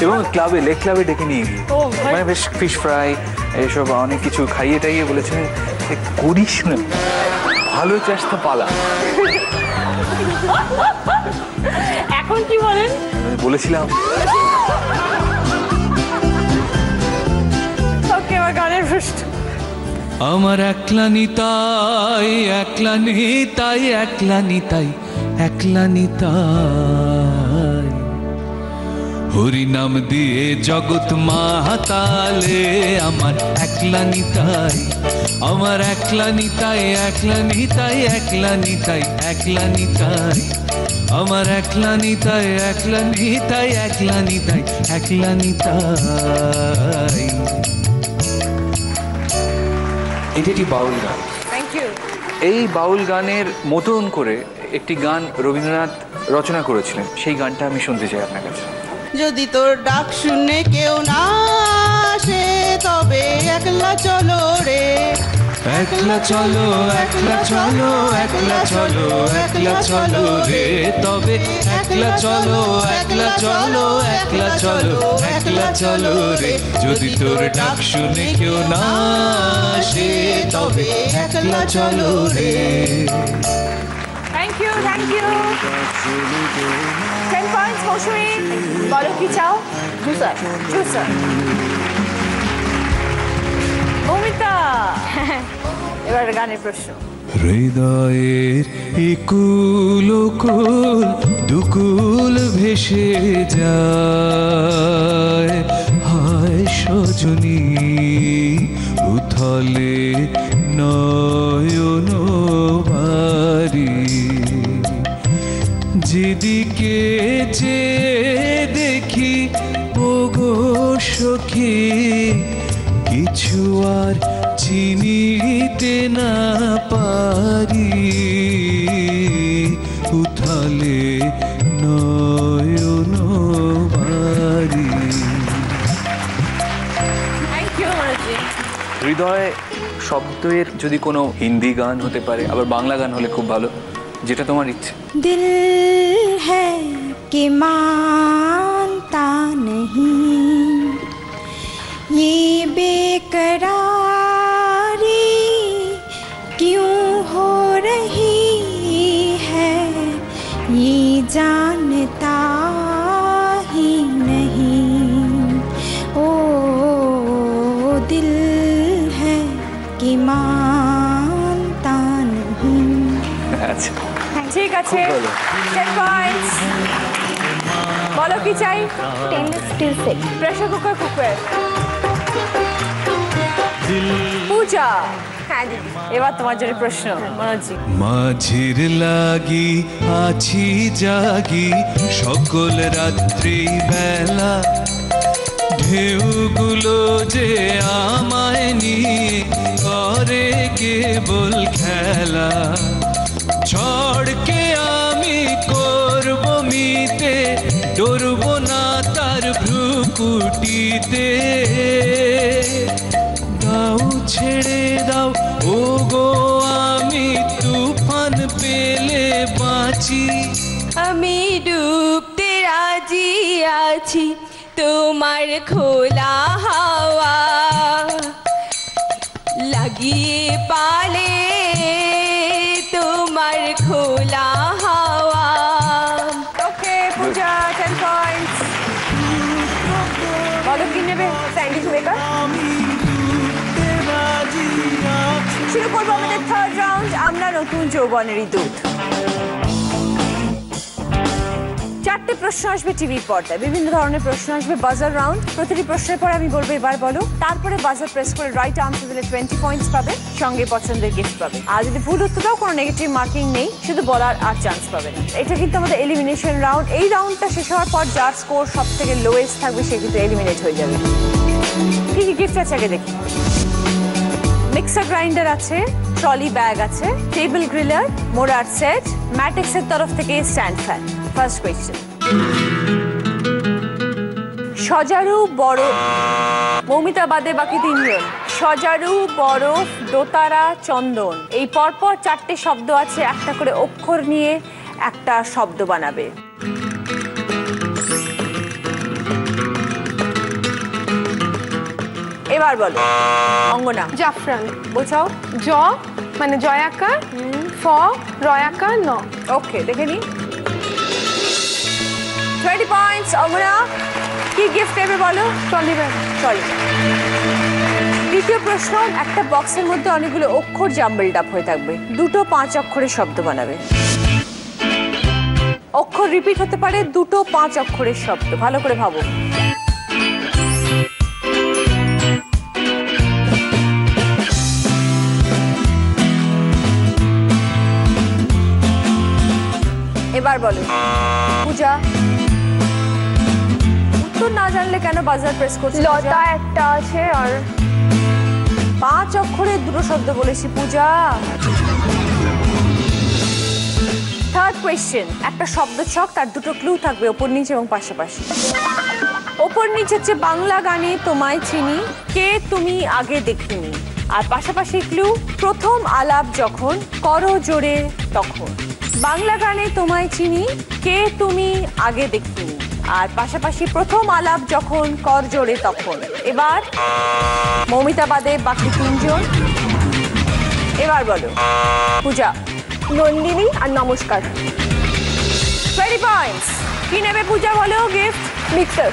এবং ক্লাবে, লেক ক্লাবে ডেকে নিয়ে গিয়ে মানে বেশ ফিশ ফ্রাই এসব অনেক কিছু খাইয়ে টাইয়ে বলেছেন করিস না, ভালো চাস তো পালা। এখন কি বলেন? বলেছিলাম। ওকে, আমার গানের প্রশ্ন। আমার একলা নিতাই, একলা নিতাই, একলা নিতাই, একলা নিতাই, হরি নাম দিয়ে জগৎ মাতালে আমার একলা নিতাই, আমার একলা নিতাই, একলা নিতাই, একলা নিতাই, একলা নিতাই, আমার একলা নিতাই, একলা নিতাই, একলা নিতাই, একলা নিতাই। এটি একটি বাউল গান। Thank you. এই বাউল গানের মতন করে একটি গান রবীন্দ্রনাথ রচনা করেছিলেন, সেই গানটা আমি শুনতে চাই আপনার কাছে। যদি তোর ডাক শুনে কেউ না আসে তবে একলা চলো রে, একলা চলো, একলা চলো, একলা চলো, একলা চলো রে, তবে একলা চলো, একলা চলো, একলা চলো, একলা চলো রে, যদি তোর ডাক শুনে কেউ না আসে তবে একলা চলো রে। Thank you, thank you. 10 points Mousumi. বলো কি চাও? জুসার। জুসার। মৌমিতা, এবার গানের প্রশ্ন। হৃদয়ের একুল কুল দুকুল ভেসে যায়, হায় সজনী উথলে নয়ন বাড়ি, যেদিকে যে দেখি ওগো সখী কিছু আর চিনিতে না পারি, উথালে নয়ন বাড়ি। Thank you মনোজি। হৃদয় শব্দের যদি কোনো হিন্দি গান হতে পারে, আবার বাংলা গান হলে খুব ভালো, যেটা তোমার ইচ্ছে। दिल है कि मानता नहीं, ये बेकरारी क्यों हो रही ঠিক আছে, খুব ভালো। 10 পয়েন্টস। বলো কি চাই? Stainless steel set. Pressure cooker. Puja, হ্যাঁ দিদি। এবার তোমার জন্য প্রশ্ন। মনোজি, মাঝির লাগি আছি জাগি সকল রাত্রি বেলা, ঢেউগুলো যে আমায় নিয়ে করে কেবল খেলা, ঝড়কে আমি করব মিতে, ডরব না তার ভ্রুকুটিতে, দাও ছেড়ে দাও ও গো আমি তুফান পেলে বাঁচি, আমি ডুবতে রাজি আছি তোমার খোলা হাওয়া, লাগিয়ে পালে তোমার খোলা হাওয়া। ওকে পূজা, 10 পয়েন্টস। বলো কি নেবে? Sandwich maker. শুরু করবো আমাদের থার্ড রাউন্ড, আমরা নতুন যৌবনেরই দূত। 4টে প্রশ্ন আসবে টিভির পর্দায়, বিভিন্ন ধরনের প্রশ্ন আসবে, বাজার রাউন্ড। প্রতিটি প্রশ্নের পরে আমি বলবো এবার বলো, তারপরে বাজার প্রেস করে রাইট আনসার দিলে 20 পয়েন্টস পাবে, সঙ্গে পছন্দের গিফট পাবে। আর যদি ভুল উত্তর দাও কোনো নেগেটিভ মার্কিং নেই, শুধু বলার আর চান্স পাবে না। এটা কিন্তু আমাদের এলিমিনেশন রাউন্ড। এই রাউন্ডটা শেষ হওয়ার পর যার স্কোর সব থেকে লোয়েস্ট থাকবে সে কিন্তু এলিমিনেট হয়ে যাবে। কি কি গিফট আছে আগে দেখি। মিক্সার গ্রাইন্ডার আছে, ট্রলি ব্যাগ আছে, টেবিল গ্রিলার, মোড়ার সেট, ম্যাটিক্সের তরফ থেকে স্ট্যান্ড ফ্যান। ফার্স্ট কোয়েশ্চেন, সজারু বরফ, মৌমিতা বাদে বাকি তিনজন। সজারু, বরফ, দোতারা, চন্দন, এই পরপর 4টে শব্দ আছে, একটা করে অক্ষর নিয়ে একটা শব্দ বানাবে। এবার বলো অঙ্গনা। জাফরান। বোঝাও। জ মানে জয়াকার, ফ রয়াকার, ন। ওকে, দেখে নি। 20 পয়েন্টস। অঙ্গনা, কি গিফট দেবে বলো? Trolley bag. সরি। দ্বিতীয় প্রশ্ন, একটা বক্সের মধ্যে অনেকগুলো অক্ষর জাম্বলড আপ হয়ে থাকবে, দুটো 5 অক্ষরের শব্দ বানাবে। অক্ষর রিপিট হতে পারে, দুটো 5 অক্ষরের শব্দ। ভালো করে ভাবো। এবার বলো পূজা। উত্তর না জানলে কেন বাজার প্রেস করছো? লতা একটা আছে, আর 5 অক্ষরের দুটো শব্দ বলেছি পূজা। থার্ড কোয়েশ্চেন, একটা শব্দ ছক, তার দুটো ক্লু থাকবে, ওপর নিচে এবং পাশাপাশি। ওপর নিচে হচ্ছে বাংলা গানে তোমায় চিনি, কে তুমি আগে দেখিনি। আর পাশাপাশি ক্লু, প্রথম আলাপ যখন করো জোরে তখন। বাংলা গানে তোমায় চিনি, কে তুমি আগে দেখিনি। আর পাশাপাশি প্রথম আলাপ যখন কর জোরে তখন। এবার মৌমিতা বাদে বাকি তিনজন। এবার বলো পূজা। নন্দিনী আর নমস্কার। 20 পয়েন্টস। কি নেবে পূজা বলো? Gift mixer.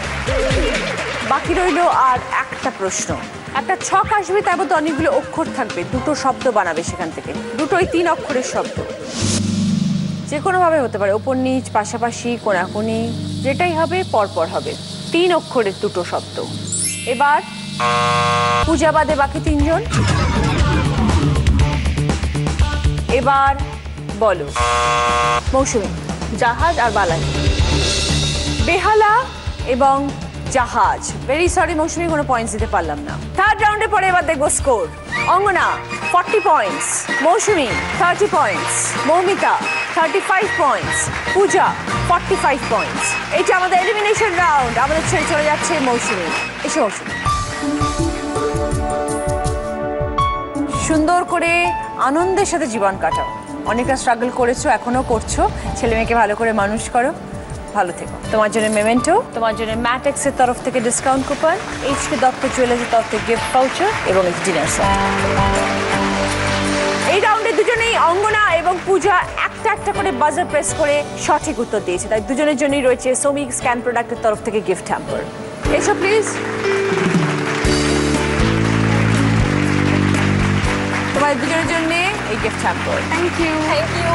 বাকি রইলো আর একটা প্রশ্ন। একটা ছক আসবে, তার মধ্যে অনেকগুলো অক্ষর থাকবে, দুটো শব্দ বানাবে সেখান থেকে, দুটোই 3 অক্ষরের শব্দ। যে কোনোভাবে হতে পারে, ওপর নিচ, পাশাপাশি, কোনাকুনি, যেটাই হবে পরপর হবে। 3 অক্ষরের দুটো শব্দ। এবার পূজা বাদে বাকি তিনজন। এবার বলো মৌসুমী। জাহাজ আর বালাই। বেহালা এবং জাহাজ। ভেরি সরি মৌসুমী, কোনো পয়েন্টস দিতে পারলাম না। থার্ড রাউন্ডে পরে এবার দেখবো স্কোর। অঙ্গনা 40 পয়েন্টস, মৌসুমী 30 পয়েন্টস, মৌমিতা 35 পয়েন্টস, পূজা 45 পয়েন্টস। এটা আমাদের এলিমিনেশন রাউন্ড। আমাদের ছেড়ে চলে যাচ্ছে মৌসুমী। এসে মৌসুমী, সুন্দর করে আনন্দের সাথে জীবন কাটাও। অনেকটা স্ট্রাগল করেছো, এখনো করছো। ছেলে মেয়েকে ভালো করে মানুষ করো, ভালো থেকো। তোমার জন্য মেমেন্টো, তোমার জন্য ম্যাটেক্সের তরফ থেকে ডিসকাউন্ট কুপন, এইচকে দত্ত জুয়েলার্সের তরফ থেকে গিফট ভাউচার এবং ডিনার সেট। এই রাউন্ডে দুজনেই অঙ্গনা এবং পূজা একটা একটা করে বাজার প্রেস করে সঠিক উত্তর দিয়েছে, তাই দুজনের জন্যই রয়েছে সোমিক স্ক্যান প্রোডাক্টের তরফ থেকে গিফট হ্যাম্পার। এসো প্লিজ। তোমাদের দুজনের জন্য এই gift hamper. Thank you. Thank you.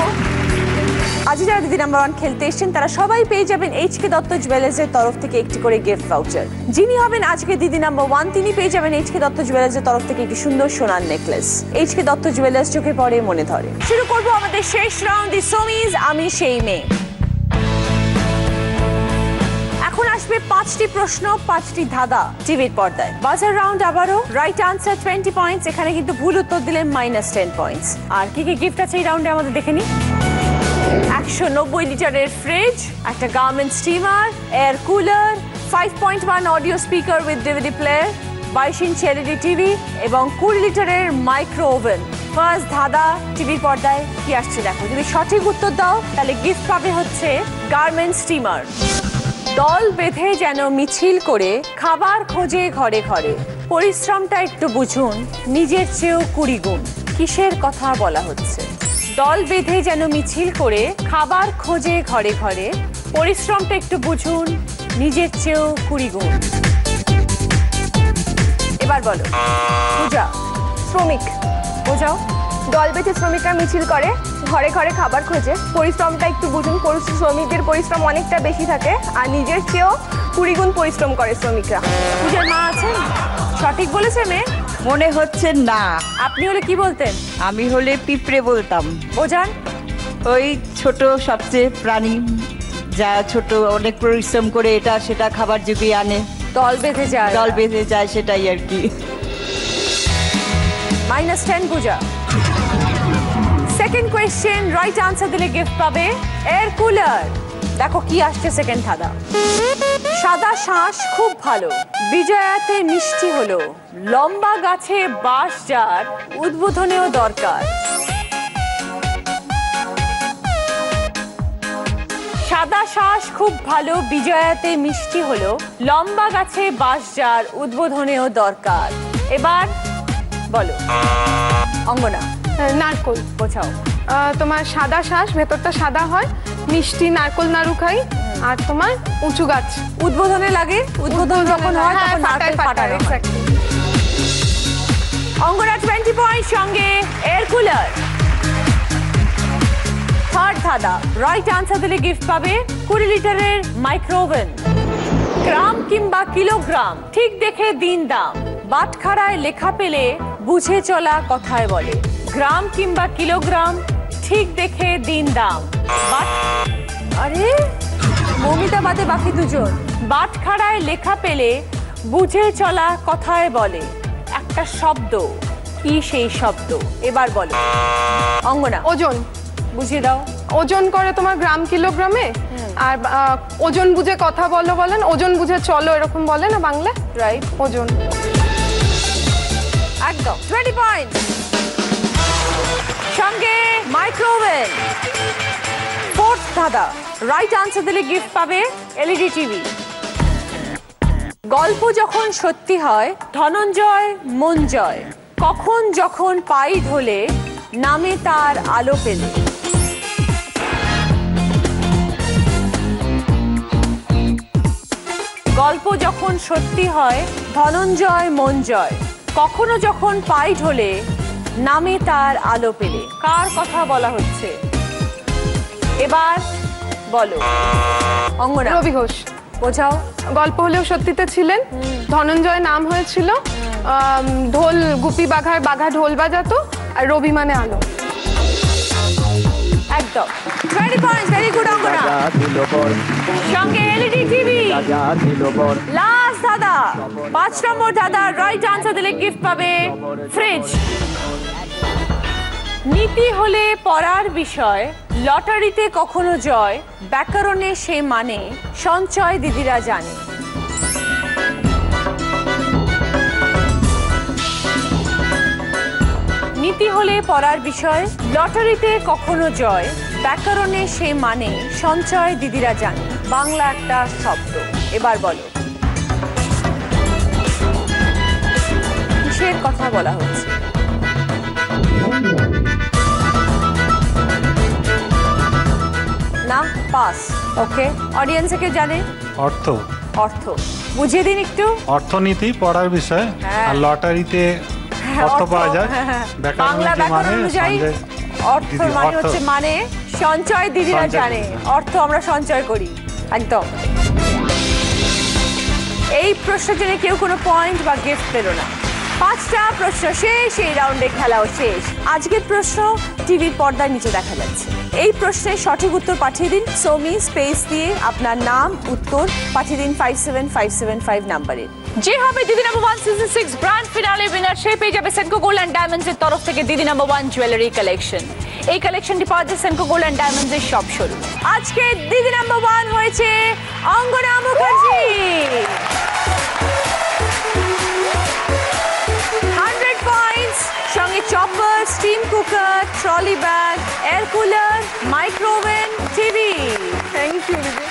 আজ যারা দিদি নাম্বার 1 খেলতে এসেছেন তারা সবাই পেয়ে যাবেন HK দত্ত জুয়েলার্সের তরফ থেকে একটি করে গিফট ভাউচার। যিনি হবেন আজকে দিদি নাম্বার 1 তিনি পেয়ে যাবেন HK দত্ত জুয়েলার্সের তরফ থেকে একটি সুন্দর সোনার নেকলেস। HK দত্ত জুয়েলার্স, চোখে পড়ে মনে ধরে। শুরু করব আমাদের শেষ রাউন্ড, দি সোমিজ আমি সেই মেয়ে। এখন আসবে 5টি প্রশ্ন, 5টি ধাঁধা টিভির পর্দায়। বাজার রাউন্ড আবারও, রাইট আনসার 20 পয়েন্টস, এখানে কিন্তু ভুল উত্তর দিলে -10 পয়েন্টস। আর কি কি গিফট আছে এই রাউন্ডে আমাদের দেখে নিই। 190 লিটারের ফ্রিজ, একটা garment steamer, air cooler, 5.1 audio speaker with DVD player, 22 inch LED TV এবং 20 লিটারের মাইক্রো ওভেন। ফার্স্ট ধাঁধা টিভির পর্দায় কি আসছে দেখো। যদি সঠিক উত্তর দাও তাহলে গিফট পাবে হচ্ছে গার্মেন্ট স্টিমার। দল বেঁধে যেন মিছিল করে খাবার খোঁজে ঘরে ঘরে, পরিশ্রমটা একটু বুঝুন নিজের চেয়েও 20 গুণ। কিসের কথা বলা হচ্ছে? দল বেঁধে যেন মিছিল করে খাবার খোঁজে ঘরে ঘরে, পরিশ্রমটা একটু বুঝুন নিজের চেয়েও 20 গুণ। এবার বলো পূজা। শ্রমিক। বোঝাও। দল বেঁধে শ্রমিকরা মিছিল করে ঘরে ঘরে খাবার খোঁজে, পরিশ্রমটা একটু বুঝুন। শ্রমিকদের পরিশ্রম অনেকটা বেশি থাকে আর নিজের চেয়েও 20 গুণ পরিশ্রম করে শ্রমিকরা। পূজার মা আছেন? সঠিক বলেছে মেয়ে? মনে হচ্ছে না। আপনি হলে কি বলতেন? আমি হলে পিঁপড়ে বলতাম। বোঝান। ওই ছোট সবচেয়ে প্রাণী, যা ছোট অনেক পরিশ্রম করে এটা সেটা খাবার জুগিয়ে আনে, দল বেঁধে যায়। দল বেঁধে যায়, সেটাই আর কি। -10 পূজা। সেকেন্ড কোয়েশ্চেন, রাইট আনসার দিলে গিফট পাবে এয়ার কুলার। দেখো কি আসছে সেকেন্ড ধাঁধা। সাদা শ্বাস খুব ভালো, বিজয়াতে মিষ্টি হলো, লম্বা গাছে বাঁশ যার, উদ্বোধনেও দরকার। সাদা শ্বাস খুব ভালো, বিজয়াতে মিষ্টি হলো, লম্বা গাছে বাঁশ যার, উদ্বোধনেও দরকার। এবার বলো অঙ্গনা। নারকোল। বোঝাও। তোমার সাদা শ্বাস, ভেতরটা সাদা হয়, মিষ্টি নারকোল নাড়ু খাই, আর তোমার উঁচু গাছ। উদ্বোধনে লাগে, উদ্বোধন যখন হয় তখন নারকেল ফাটানো হয়। অঙ্গনা 20 পয়েন্ট, সঙ্গে এয়ার কুলার। থার্ড ধাঁধা, রাইট আনসার দিলে গিফট পাবে 20 লিটারের মাইক্রো ওভেন। গ্রাম কিংবা কিলোগ্রাম ঠিক দেখে দিন দাম, বাটখারায় লেখা পেলে বুঝে চলা কথায় বলে। গ্রাম কিংবা কিলোগ্রাম ঠিক দেখে দিন দাম, আরে মমিতা বাদে বাকি দুজন। বাটখারায় লেখা পেলে বুঝে চলা কথায় বলে। একটা শব্দ, কি সেই শব্দ? এবার বলো অঙ্গনা। ওজন। বুঝিয়ে দাও। ওজন করে তোমার গ্রাম কিলোগ্রামে, আর ওজন বুঝে কথা বলো বলেন, ওজন বুঝে চলো এরকম বলে না বাংলা। রাইট, ওজন। একদম 20 পয়েন্ট, সঙ্গে মাইক্রোওভেন। ফোর্থ ধাঁধা, রাইট আনসার দিলে গিফট পাবে LED টিভি। গল্প যখন সত্যি হয় ধনঞ্জয় মন জয়, কখন যখন পাই ঢোলে নামে তার আলো পেলে। গল্প যখন সত্যি হয় ধনঞ্জয় মন জয়, কখনো যখন পাই ঢোলে নামে তার আলো পেলে। কার কথা বলা হচ্ছে? এবার বলো অঙ্গনা। রবি ঘোষ। বোঝাও। গল্প হলেও সত্যিতে ছিলেন, ধনঞ্জয় নাম হয়েছিল, ঢোল গুপি বাঘায় বাঘা ঢোল বাজাতো, আর রবি মানে আলো। একদম 20 পয়েন্টস, ভেরি গুড অঙ্গনা। সঙ্গে LED টিভি। লাস্ট দাদা, 5 নম্বর দাদা, রাইট আনসার দিলে গিফট পাবে ফ্রিজ। নীতি হলে পড়ার বিষয়, লটারিতে কখনো জয়, ব্যাকরণে সে মানে, সঞ্চয় দিদিরা জানে। নীতি হলে পড়ার বিষয়, লটারিতে কখনো জয়, ব্যাকরণে সে মানে, সঞ্চয় দিদিরা জানে। বাংলা একটা শব্দ। এবার বলো কিসের কথা বলা হচ্ছে? না, পাস। ওকে, অডিয়েন্সে কেউ জানে? অর্থ। অর্থ বুঝিয়ে দিন একটু। অর্থনীতি পড়ার বিষয়, হ্যাঁ। আর লটারিতে অর্থ পাওয়া যায়, বাংলা ব্যাকরণ অনুযায়ী অর্থ দিদি, মানে অর্থ। হচ্ছে মানে সঞ্চয় দিদিরা সঞ্চয় জানে দিদিরা। অর্থ আমরা সঞ্চয় করি একদম। এই প্রশ্ন জেনে কেউ কোনো পয়েন্ট বা গিফট পেল না। 5টা প্রশ্ন শেষ, এই রাউন্ডে খেলাও শেষ। আজকের প্রশ্ন টিভির পর্দার নিচে দেখা যাচ্ছে। এই প্রশ্নের সঠিক উত্তর পাঠিয়ে দিন সৌমি স্পেস দিয়ে আপনার নাম উত্তর পাঠিয়ে দিন 57575 নাম্বারে। যে হবে দিদি number 1 season 6 grand finale winner সে পেয়ে যাবে সেনকো গোল্ড অ্যান্ড ডায়মন্ডস এর তরফ থেকে দিদি নাম্বার 1 জুয়েলারি কালেকশন। এই কালেকশনটি পাওয়া যায় সেনকো গোল্ড অ্যান্ড ডায়মন্ডস এর সব শোরুম। আজকে দিদি নাম্বার 1 হয়েছে অঙ্গনা মুখার্জি। 100 পয়েন্টস, সঙ্গে chopper, steam cooker, trolley bag, air cooler, micro oven, TV. Thank you দিদি।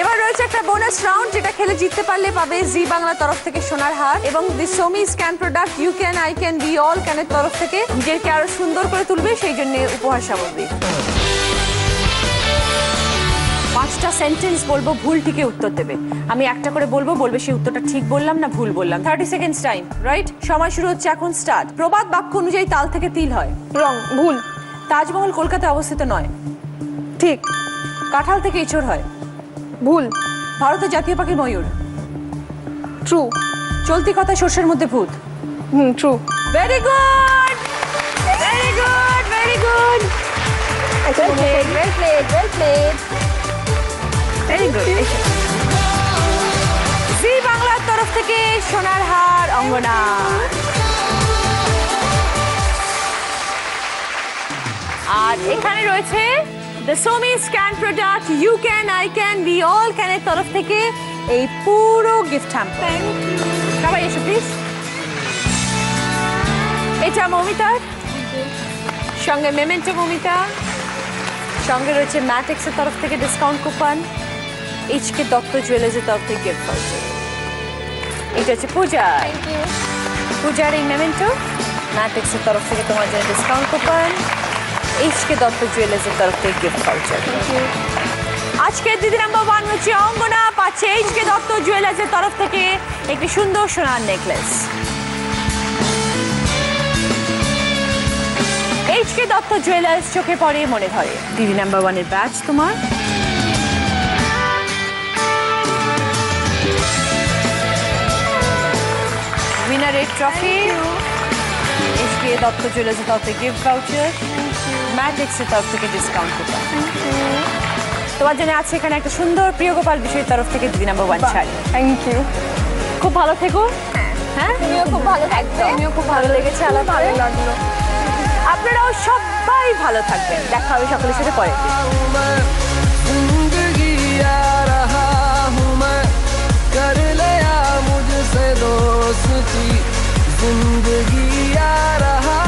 এবার রয়েছে একটা বোনাস রাউন্ড, যেটা খেলে জিততে পারলে পাবে জি বাংলার তরফ থেকে সোনার হার এবং দি সোমি স্ক্যান product you can I can we all ক্যানের তরফ থেকে নিজেকে আরো সুন্দর করে তুলবে সেই জন্য উপহার সামগ্রী। 5টা সেন্টেন্স বলবো, ভুল ঠিকে উত্তর দেবে। আমি একটা করে বলবো, বলবে সেই উত্তরটা ঠিক বললাম না ভুল বললাম। 30 সেকেন্ডস টাইম, রাইট? সময় শুরু হচ্ছে এখন, স্টার্ট। প্রবাদ বাক্য অনুযায়ী তাল থেকে তিল হয়। রং, ভুল। তাজমহল কলকাতায় অবস্থিত নয়। ঠিক। কাঁঠাল থেকে এঁচড় হয়। ভুল। ভারতের জাতীয় পাখি ময়ূর। ট্রু। চলতি কথা সর্ষের মধ্যে ভূত। True. Very good, very good, very good, well played, well played, well played. Very good. Zee বাংলার তরফ থেকে সোনার হার অঙ্গনা। আর এখানে রয়েছে দ্য সোমি স্ক্যান product you can I can we all ক্যানের তরফ থেকে এই পুরো গিফট হ্যাম্পার। সবাই এসো প্লিজ। এটা মমিতার, সঙ্গে মেমেন্টো মমিতা, সঙ্গে রয়েছে ম্যাটেক্সের তরফ থেকে ডিসকাউন্ট কুপন, এইচকে দত্ত জুয়েলার্সের তরফ থেকে গিফট ভাউচার। এটা হচ্ছে পূজা, পূজার এই মেমেন্টো, ম্যাটেক্সের তরফ থেকে তোমার জন্য ডিসকাউন্ট কুপন, এইচকে দত্ত জুয়েলার্সের তরফ থেকে গিফট ভাউচার। আজকের দিদি নাম্বার 1 হচ্ছে অঙ্গনা, পাচ্ছে এইচকে দত্ত জুয়েলার্সের তরফ থেকে একটি সুন্দর সোনার নেকলেস। এইচকে দত্ত জুয়েলার্স, চোখে পড়ে মনে ধরে। দিদি নাম্বার 1 এর ব্যাচ তোমার। উইনারের ট্রফি, এইচকে দত্ত জুয়েলার্সের তরফ থেকে গিফট ভাউচার, ম্যাটেক্সের তরফ থেকে ডিসকাউন্ট কুপন। তোমার জন্য আছে এখানে একটা সুন্দর প্রিয় গোপাল বিষয়ের তরফ থেকে দিদি নাম্বার 1 শাড়ি। Thank you. খুব ভালো থেকো। হ্যাঁ, তুমিও খুব ভালো থাকবে। আমিও খুব ভালো লেগেছে আলাপ, ভালো লাগলো। আপনারাও সবাই ভালো থাকবেন, দেখা হবে সকলের সাথে পরে। जिंदगी आ रहा हूँ मैं, कर लिया मुझसे दोस्ती, जिंदगी आ रहा